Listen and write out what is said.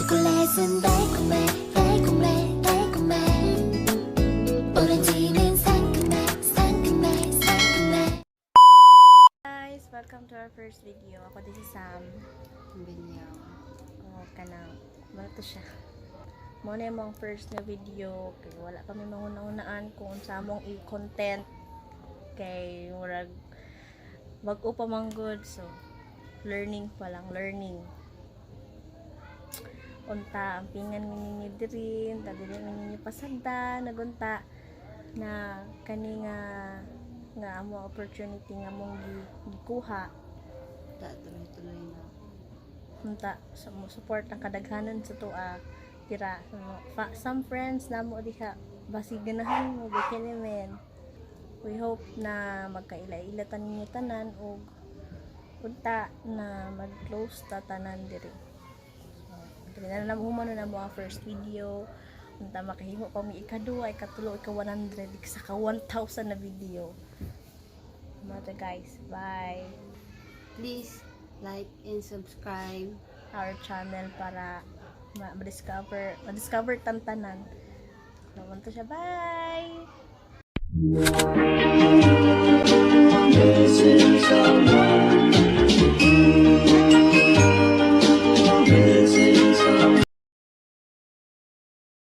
초콜릿은 달콤해 달콤해 달콤해 오렌지는 상큼해 상큼해 상큼해. Guys, welcome to our first video. Ako din si Sam. Binyaw. O, kanang, ano to siya? Muna yung mga first na video. Kaya wala kami mahuna-hunaan kung sa mong i-content. Kay, murag, wag-o pa mang good. So, learning pa lang, learning. Unta, ang pingan ninyo dirin, tadi rin ninyo pasagda, nagunta, na kani nga amo opportunity nga mong gikuha. Tuloy-tuloy na. Unta, so, mo support ang kadaghanan sa tuwa, tira, some friends na mo diha, basig ganahan mo, bikini men. We hope na magkaila-ilatan ninyo tanan, o unta na mag-close ta tanan diri. Tingnan na humano na mo ang first video. Unta makahimo pa mi ika-2, ika-3, ika-100, sa ka-1,000 na video. Mga guys, bye. Please like and subscribe. Our channel para ma-discover tantanan. Naman to siya. Bye!